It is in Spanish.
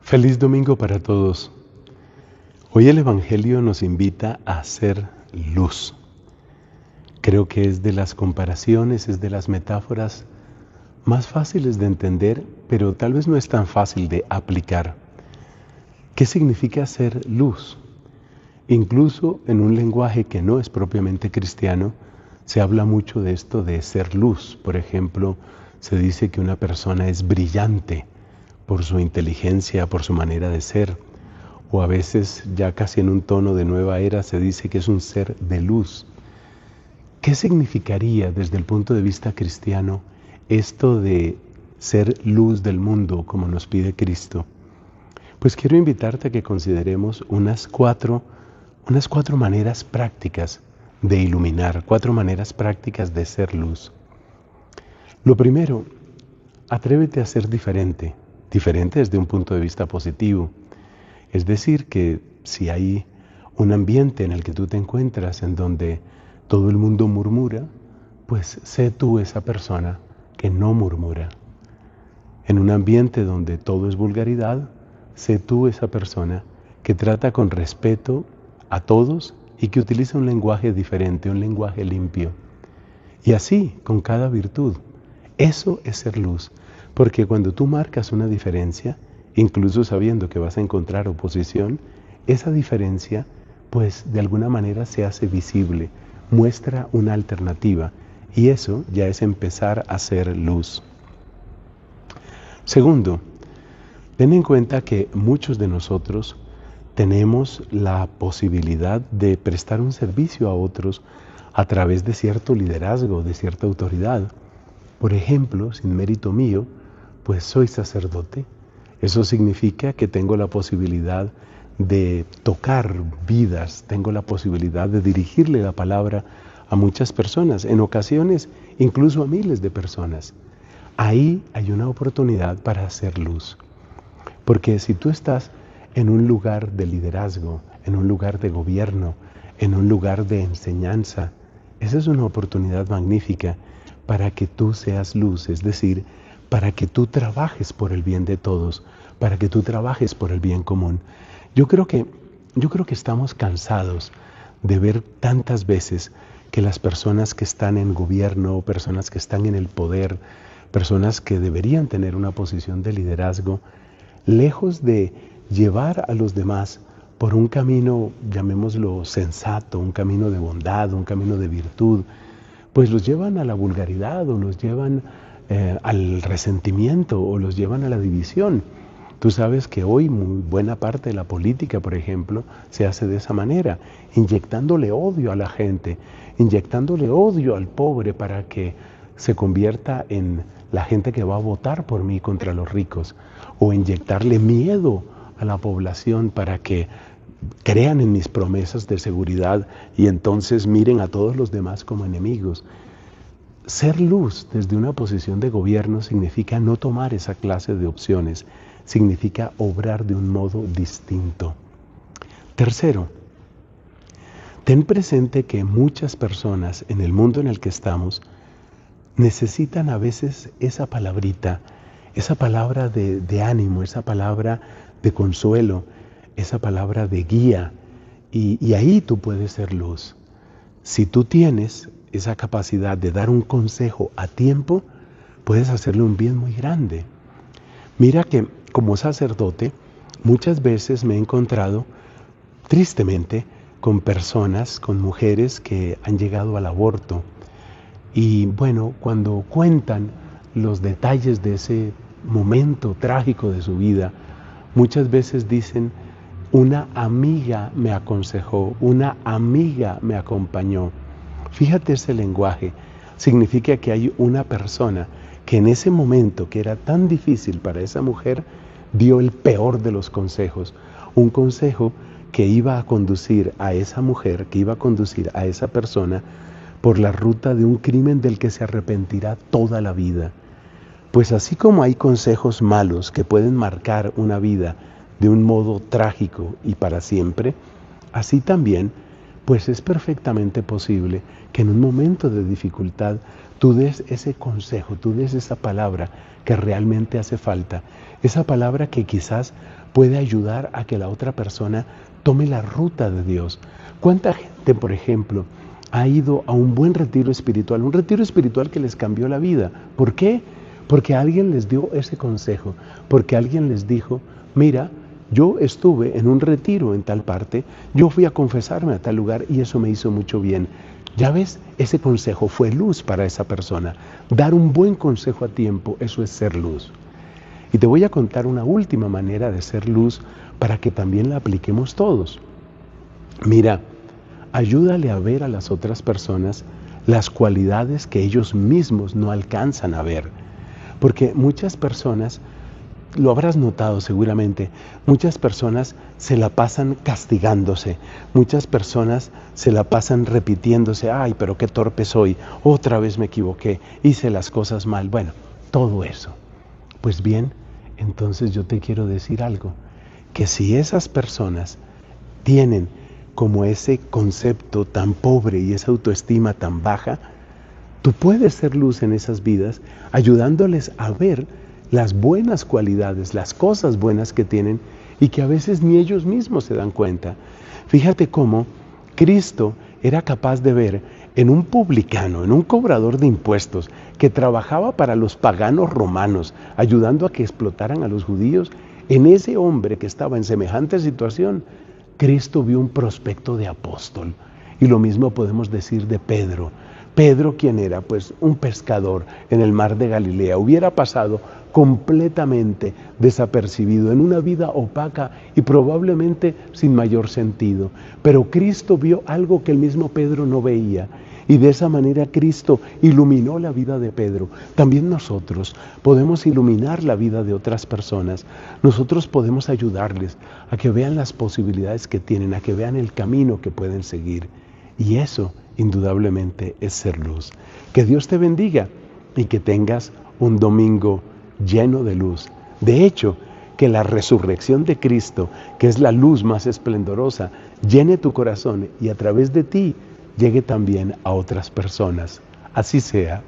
Feliz domingo para todos. Hoy el Evangelio nos invita a hacer luz. Creo que es de las comparaciones, es de las metáforas más fáciles de entender, pero tal vez no es tan fácil de aplicar. ¿Qué significa hacer luz? Incluso en un lenguaje que no es propiamente cristiano, se habla mucho de esto de ser luz. Por ejemplo, se dice que una persona es brillante por su inteligencia, por su manera de ser, o a veces ya casi en un tono de nueva era se dice que es un ser de luz. ¿Qué significaría desde el punto de vista cristiano esto de ser luz del mundo como nos pide Cristo? Pues quiero invitarte a que consideremos unas cuatro maneras prácticas de iluminar, 4 maneras prácticas de ser luz. Lo primero, atrévete a ser diferente desde un punto de vista positivo. Es decir, que si hay un ambiente en el que tú te encuentras en donde todo el mundo murmura, pues sé tú esa persona que no murmura. En un ambiente donde todo es vulgaridad, sé tú esa persona que trata con respeto a todos y que utiliza un lenguaje diferente, un lenguaje limpio. Y así con cada virtud. Eso es ser luz. Porque cuando tú marcas una diferencia, incluso sabiendo que vas a encontrar oposición, esa diferencia, pues de alguna manera se hace visible, muestra una alternativa, y eso ya es empezar a hacer luz. Segundo, ten en cuenta que muchos de nosotros tenemos la posibilidad de prestar un servicio a otros a través de cierto liderazgo, de cierta autoridad. Por ejemplo, sin mérito mío, pues soy sacerdote. Eso significa que tengo la posibilidad de tocar vidas, tengo la posibilidad de dirigirle la palabra a muchas personas, en ocasiones incluso a miles de personas. Ahí hay una oportunidad para hacer luz. Porque si tú estás en un lugar de liderazgo, en un lugar de gobierno, en un lugar de enseñanza, esa es una oportunidad magnífica para que tú seas luz, es decir, para que tú trabajes por el bien de todos, para que tú trabajes por el bien común. Yo creo que estamos cansados de ver tantas veces que las personas que están en gobierno, personas que están en el poder, personas que deberían tener una posición de liderazgo, lejos de llevar a los demás por un camino, llamémoslo sensato, un camino de bondad, un camino de virtud, pues los llevan a la vulgaridad o los llevan al resentimiento o los llevan a la división. Tú sabes que hoy muy buena parte de la política, por ejemplo, se hace de esa manera, inyectándole odio a la gente, inyectándole odio al pobre para que se convierta en la gente que va a votar por mí contra los ricos, o inyectarle miedo a la población para que crean en mis promesas de seguridad y entonces miren a todos los demás como enemigos. Ser luz desde una posición de gobierno significa no tomar esa clase de opciones, significa obrar de un modo distinto. Tercero, ten presente que muchas personas en el mundo en el que estamos necesitan a veces esa palabrita, esa palabra de ánimo, esa palabra de consuelo, esa palabra de guía, y ahí tú puedes ser luz. Si tú tienes esa capacidad de dar un consejo a tiempo, puedes hacerle un bien muy grande. Mira que como sacerdote, muchas veces me he encontrado, tristemente, con personas, con mujeres que han llegado al aborto. Y bueno, cuando cuentan los detalles de ese momento trágico de su vida, muchas veces dicen, una amiga me aconsejó, una amiga me acompañó. Fíjate ese lenguaje, significa que hay una persona que en ese momento que era tan difícil para esa mujer, dio el peor de los consejos, un consejo que iba a conducir a esa mujer, que iba a conducir a esa persona por la ruta de un crimen del que se arrepentirá toda la vida. Pues así como hay consejos malos que pueden marcar una vida de un modo trágico y para siempre, así también, pues es perfectamente posible que en un momento de dificultad tú des ese consejo, tú des esa palabra que realmente hace falta, esa palabra que quizás puede ayudar a que la otra persona tome la ruta de Dios. ¿Cuánta gente, por ejemplo, ha ido a un buen retiro espiritual que les cambió la vida? ¿Por qué? Porque alguien les dio ese consejo, porque alguien les dijo, mira, yo estuve en un retiro en tal parte, yo fui a confesarme a tal lugar y eso me hizo mucho bien. Ya ves, ese consejo fue luz para esa persona. Dar un buen consejo a tiempo, eso es ser luz. Y te voy a contar una última manera de ser luz para que también la apliquemos todos. Mira, ayúdale a ver a las otras personas las cualidades que ellos mismos no alcanzan a ver. Porque muchas personas, lo habrás notado seguramente, muchas personas se la pasan castigándose, muchas personas se la pasan repitiéndose, ay, pero qué torpe soy, otra vez me equivoqué, hice las cosas mal. Bueno, todo eso. Pues bien, entonces yo te quiero decir algo, que si esas personas tienen como ese concepto tan pobre y esa autoestima tan baja, tú puedes ser luz en esas vidas, ayudándoles a ver las buenas cualidades, las cosas buenas que tienen y que a veces ni ellos mismos se dan cuenta. Fíjate cómo Cristo era capaz de ver en un publicano, en un cobrador de impuestos que trabajaba para los paganos romanos, ayudando a que explotaran a los judíos, en ese hombre que estaba en semejante situación, Cristo vio un prospecto de apóstol. Y lo mismo podemos decir de Pedro. Pedro, ¿quién era? Pues un pescador en el mar de Galilea. Hubiera pasado completamente desapercibido en una vida opaca y probablemente sin mayor sentido. Pero Cristo vio algo que el mismo Pedro no veía. Y de esa manera Cristo iluminó la vida de Pedro. También nosotros podemos iluminar la vida de otras personas. Nosotros podemos ayudarles a que vean las posibilidades que tienen, a que vean el camino que pueden seguir. Y eso, indudablemente, es ser luz. Que Dios te bendiga y que tengas un domingo lleno de luz. De hecho, que la resurrección de Cristo, que es la luz más esplendorosa, llene tu corazón y a través de ti llegue también a otras personas. Así sea.